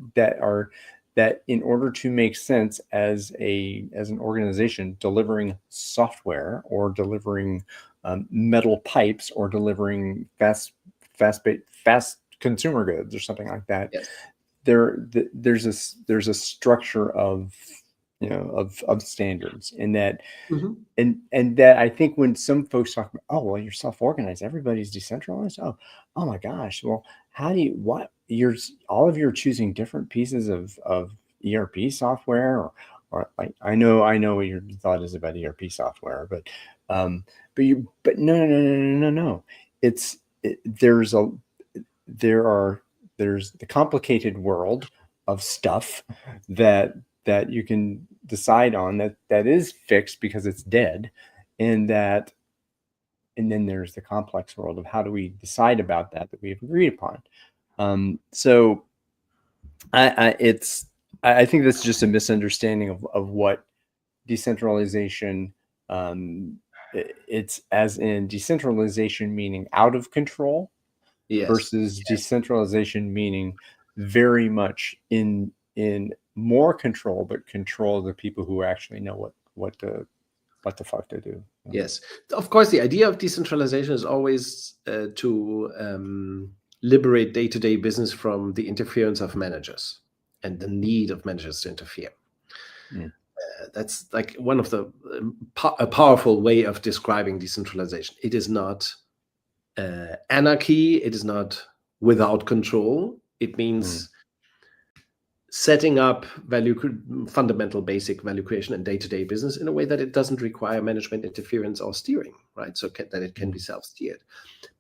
Speaker 1: in order to make sense as an organization delivering software or delivering metal pipes or delivering fast consumer goods or something like that, there's a structure of standards, and that and that I think when some folks talk about, you're self-organized, everybody's decentralized. Oh my gosh. Well, how do you you're choosing different pieces of ERP software, or I know what your thought is about ERP software, but no. There's the complicated world of stuff that you can decide on that is fixed because it's dead, and that and then there's the complex world of how do we decide about that we have agreed upon. So I think that's just a misunderstanding of what decentralization. It's as in decentralization meaning out of control
Speaker 2: Yes.
Speaker 1: versus decentralization meaning very much in more control, but control of the people who actually know what the fuck to do.
Speaker 2: Yes, of course, the idea of decentralization is always to liberate day-to-day business from the interference of managers and the need of managers to interfere. That's like one of the a powerful way of describing decentralization. It is not anarchy. It is not without control. It means setting up fundamental basic value creation and day-to-day business in a way that it doesn't require management interference or steering, right? So that it can be self-steered.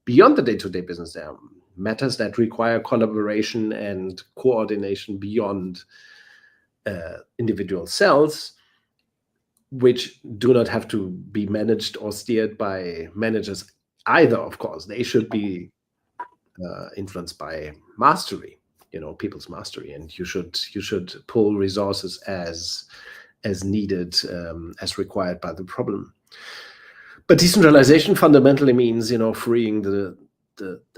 Speaker 2: Beyond the day-to-day business, there are matters that require collaboration and coordination beyond individual cells, which do not have to be managed or steered by managers either. Of course, they should be influenced by mastery, people's mastery, and you should pull resources as needed, as required by the problem. But decentralization fundamentally means freeing the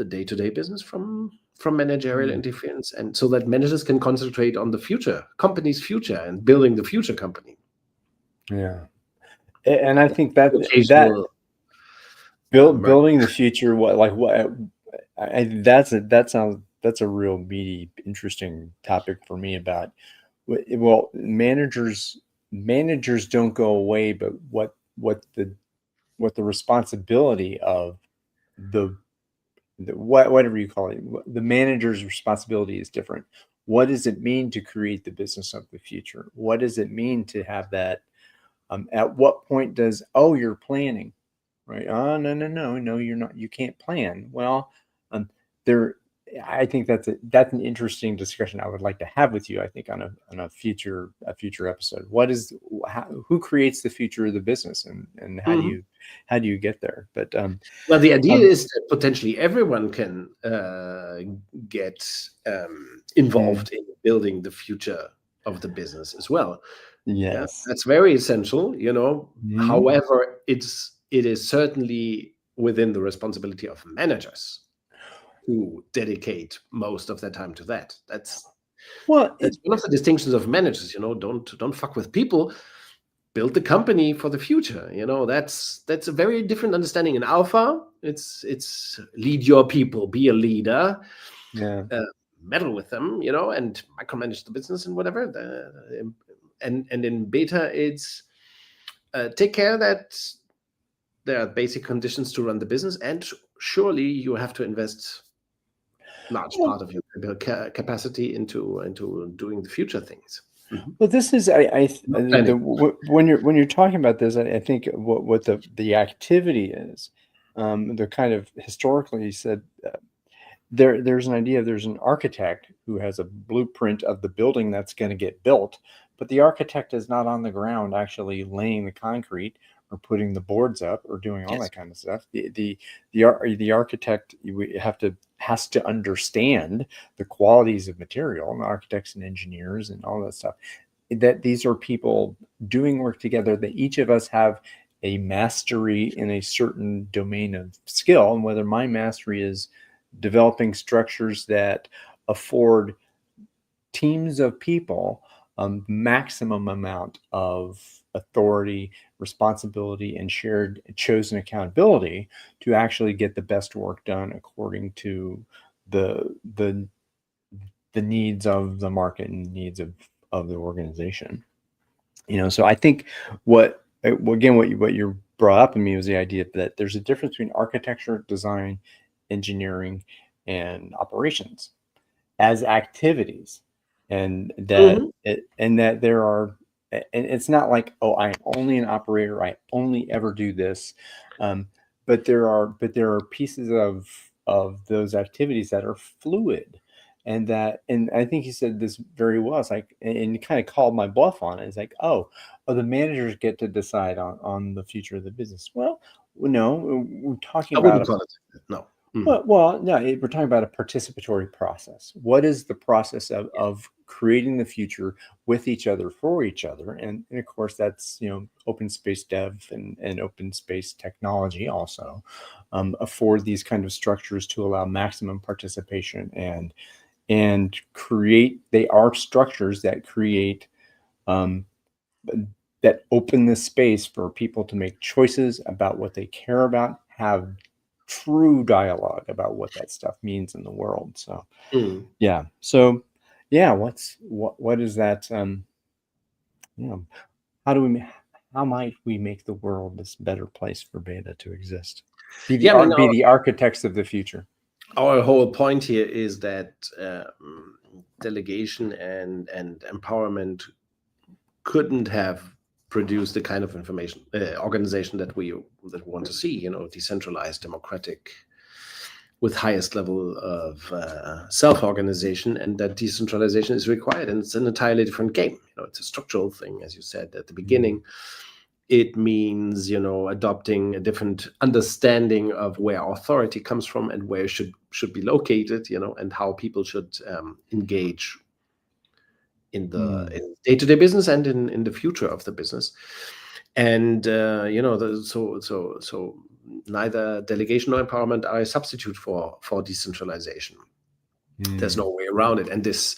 Speaker 2: day-to-day business from managerial interference, and so that managers can concentrate on the company's future and building the future company.
Speaker 1: Yeah, and I think that building the future, that's a real meaty, interesting topic for me. About managers don't go away, but what the responsibility of whatever you call it, the manager's responsibility is different. What does it mean to create the business of the future? What does it mean to have that? At what point does you're planning? Right? Oh, no, you're not. You can't plan. Well, I think that's an interesting discussion I would like to have with you. I think on a future episode. Who creates the future of the business, and how do you get there? But
Speaker 2: well, the idea is that potentially everyone can get involved in building the future of the business as well.
Speaker 1: Yes,
Speaker 2: that's very essential. However, it is certainly within the responsibility of managers to dedicate most of their time to that. That's one of the distinctions of managers. Don't fuck with people. Build the company for the future. That's a very different understanding. In Alpha, it's lead your people, be a leader.
Speaker 1: Yeah.
Speaker 2: Meddle with them, and micromanage the business and whatever. And in Beta, it's take care that there are basic conditions to run the business, and surely you have to invest large part of your capacity into doing the future things.
Speaker 1: Well, this is when you're talking about this, I think what the activity is, the kind of historically said. There's an idea. There's an architect who has a blueprint of the building that's going to get built, but the architect is not on the ground actually laying the concrete or putting the boards up or doing all that kind of stuff. The architect has to understand the qualities of material, and architects and engineers and all that stuff. That these are people doing work together. That each of us have a mastery in a certain domain of skill, and whether my mastery is developing structures that afford teams of people maximum amount of authority, responsibility, and shared chosen accountability to actually get the best work done according to the needs of the market and needs of the organization. So I think what you brought up in me was the idea that there's a difference between architecture, design, engineering, and operations as activities, and that there are, and it's not like, I'm only an operator, I only ever do this, but there are pieces of those activities that are fluid, and I think he said this very well. It's like, and he kind of called my bluff on it. It's like, oh, the managers get to decide on the future of the business. Well, no, we're talking
Speaker 2: I
Speaker 1: about
Speaker 2: wouldn't call it that. No.
Speaker 1: well, no, we're talking about a participatory process. What is the process of creating the future with each other, for each other? And of course, that's, open space dev and open space technology also afford these kind of structures to allow maximum participation and create, they are structures that create, that open the space for people to make choices about what they care about, have true dialogue about what that stuff means in the world. So yeah. So yeah, what is that? How might we make the world this better place for Beta to exist? Be the
Speaker 2: Yeah, I mean,
Speaker 1: be the architects of the future.
Speaker 2: our whole point here is that delegation and empowerment couldn't have produced the kind of information organization that we want to see. Decentralized, democratic, with highest level of self-organization, and that decentralization is required, and it's an entirely different game. It's a structural thing, as you said at the beginning. It means adopting a different understanding of where authority comes from and where it should be located, and how people should engage in the day-to-day business and in the future of the business. And so neither delegation nor empowerment are a substitute for decentralization. There's no way around it. And this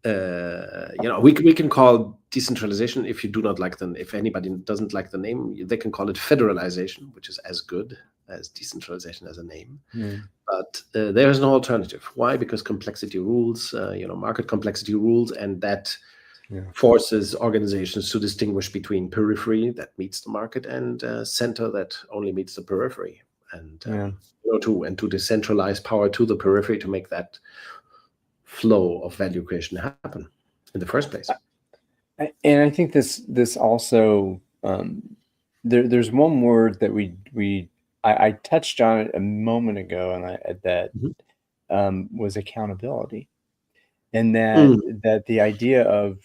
Speaker 2: we can call decentralization, if you do not like if anybody doesn't like the name, they can call it federalization, which is as good as decentralization as a name. But there is no alternative. Why? Because complexity rules, market complexity rules, and that forces organizations to distinguish between periphery that meets the market and center that only meets the periphery, and to decentralize power to the periphery to make that flow of value creation happen in the first place.
Speaker 1: And I think this also there's one word that I touched on it a moment ago, and that was accountability, and that the idea of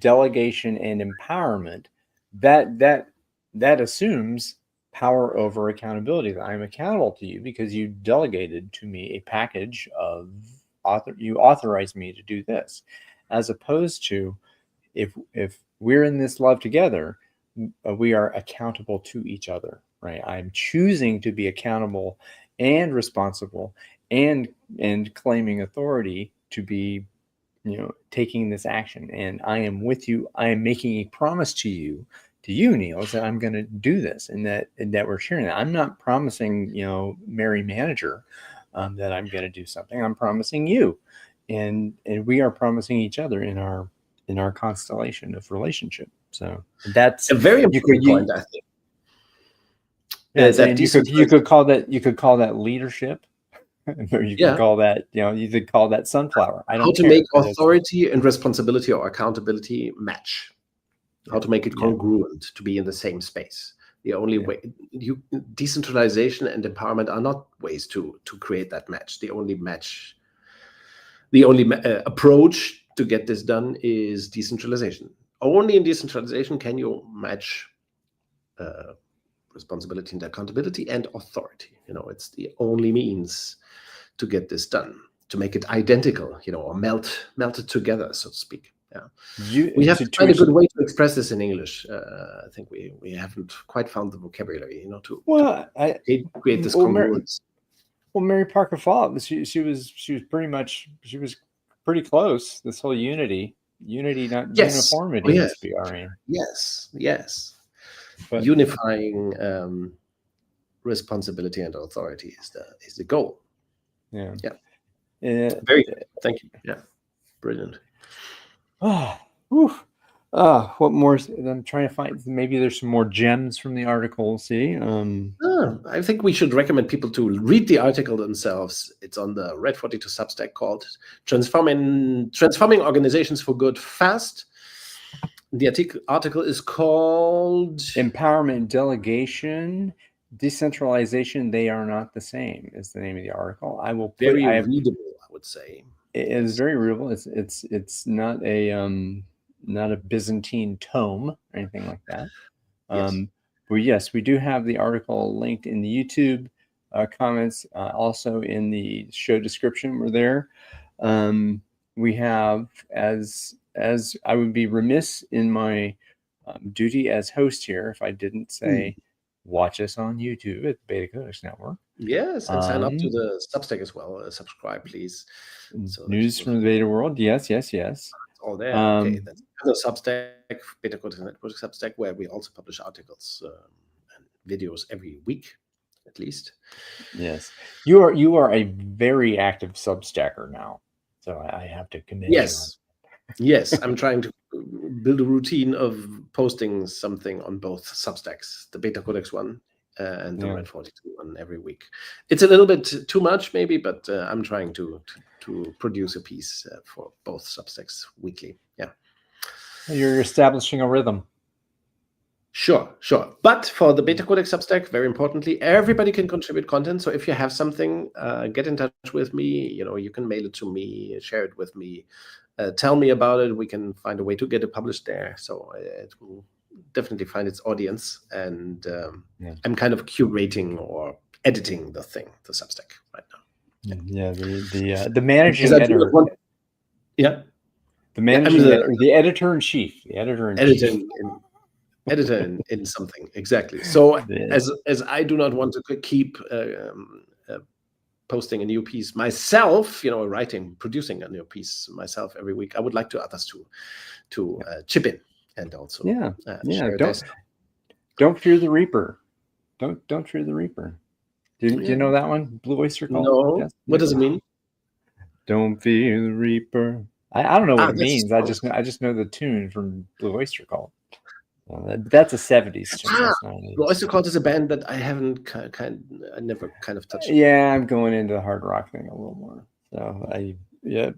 Speaker 1: delegation and empowerment that assumes power over accountability. That I'm accountable to you because you delegated to me a package of you authorized me to do this, as opposed to if we're in this love together, we are accountable to each other, right? I'm choosing to be accountable and responsible and claiming authority to be, taking this action. And I am with you. I am making a promise to you, Niels, that I'm going to do this, and that we're sharing that. I'm not promising, Mary Manager, that I'm going to do something. I'm promising you, and we are promising each other in our constellation of relationship. So that's
Speaker 2: a very important point, I think.
Speaker 1: Yeah, and you could call that leadership. Or you could call that, you could call that sunflower. I don't
Speaker 2: how to
Speaker 1: care.
Speaker 2: make authority and responsibility or accountability match. How to make it congruent to be in the same space. The only way decentralization and empowerment are not ways to create that match. The only approach to get this done is decentralization. Only in decentralization can you match responsibility and accountability and authority. It's the only means to get this done, to make it identical, or melt it together, so to speak. We have to find a good way to express this in English. I think we haven't quite found the vocabulary, to create this congruence.
Speaker 1: Mary Parker Follett, she was pretty close. This whole unity, not uniformity is BRN.
Speaker 2: Yes. But unifying responsibility and authority is the goal.
Speaker 1: Yeah.
Speaker 2: Very good. Thank you. Yeah, brilliant.
Speaker 1: What more? I'm trying to find. Maybe there's some more gems from the article. See,
Speaker 2: I think we should recommend people to read the article themselves. It's on the Red 42 Substack called "Transforming Organizations for Good Fast." The article is called
Speaker 1: "Empowerment, Delegation, Decentralization. They are not the same." Is the name of the article. I will put.
Speaker 2: Very readable, I would say.
Speaker 1: It is very readable. It's not a Byzantine tome or anything like that.
Speaker 2: Yes.
Speaker 1: But yes, we do have the article linked in the YouTube comments, also in the show description. We're there. We have, as I would be remiss in my duty as host here if I didn't say, watch us on YouTube at the BetaCodex Network.
Speaker 2: Yes, and sign up to the Substack as well. Subscribe, please. So
Speaker 1: News from the beta world. Yes.
Speaker 2: it's all there. Okay, that's the Substack, BetaCodex Network Substack, where we also publish articles and videos every week, at least.
Speaker 1: Yes, you are a very active Substacker now, so I have to commend you.
Speaker 2: Yes, I'm trying to build a routine of posting something on both Substacks, the BetaCodex one and the Red 42 one every week. It's a little bit too much, maybe, but I'm trying to produce a piece for both Substacks weekly. Yeah.
Speaker 1: You're establishing a rhythm.
Speaker 2: Sure. But for the BetaCodex Substack, very importantly, everybody can contribute content. So if you have something, get in touch with me. You can mail it to me, share it with me, tell me about it. We can find a way to get it published there. So it will definitely find its audience. And I'm kind of curating or editing the Substack right now.
Speaker 1: Yeah, the managing editor.
Speaker 2: Yeah.
Speaker 1: The managing the editor in chief. The editor in chief.
Speaker 2: Editor in something, exactly. So as I do not want to keep posting a new piece myself, producing a new piece myself every week, I would like to others to chip in and also share
Speaker 1: don't fear the Reaper. Don't fear the Reaper. Do you know that one? Blue Oyster Cult?
Speaker 2: No. Yes. What does it mean?
Speaker 1: Don't fear the Reaper. I don't know what it means. I just know the tune from Blue Oyster Cult. That's a 70s tune.
Speaker 2: Blue Oyster Cult is a band that I haven't I never kind of touched.
Speaker 1: Yeah, I'm going into the hard rock thing a little more. So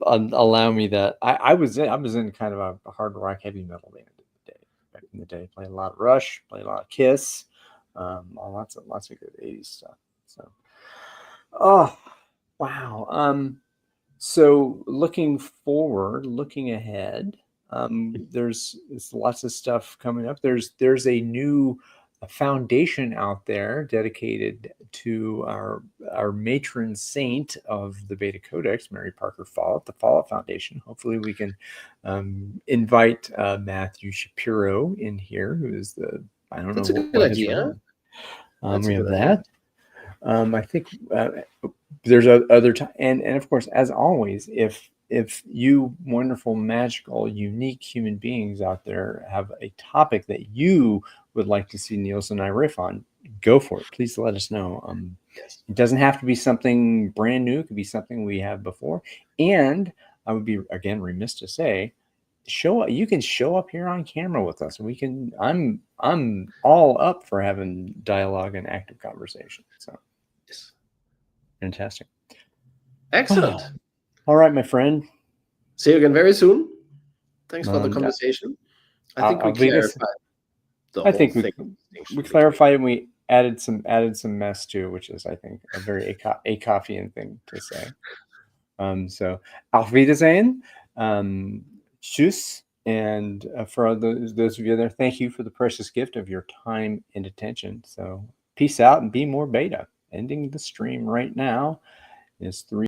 Speaker 1: allow me that. I was in kind of a hard rock heavy metal band back in the day. Played a lot of Rush, played a lot of Kiss, lots of good 80s stuff. So, oh wow. So looking ahead, there's lots of stuff coming up. There's a new foundation out there dedicated to our matron saint of the BetaCodex, Mary Parker Follett, the Follett Foundation. Hopefully we can invite Matthew Shapiro in here, who is I don't
Speaker 2: That's
Speaker 1: know
Speaker 2: a good idea.
Speaker 1: We have that. I think there's other time, and of course, as always, if you wonderful, magical, unique human beings out there have a topic that you would like to see Niels and I riff on, go for it. Please let us know. It doesn't have to be something brand new. It could be something we have before. And I would be, again, remiss to say, you can show up here on camera with us. I'm all up for having dialogue and active conversation. So
Speaker 2: yes.
Speaker 1: Fantastic.
Speaker 2: Excellent.
Speaker 1: All right, my friend.
Speaker 2: See you again very soon. Thanks for the conversation. I think we clarified the whole thing.
Speaker 1: We clarified and we added some mess too, which is, I think, a very Acoffian thing to say. So, auf Wiedersehen. Tschüss. And for those of you there, thank you for the precious gift of your time and attention. So, peace out and be more beta. Ending the stream right now is 3.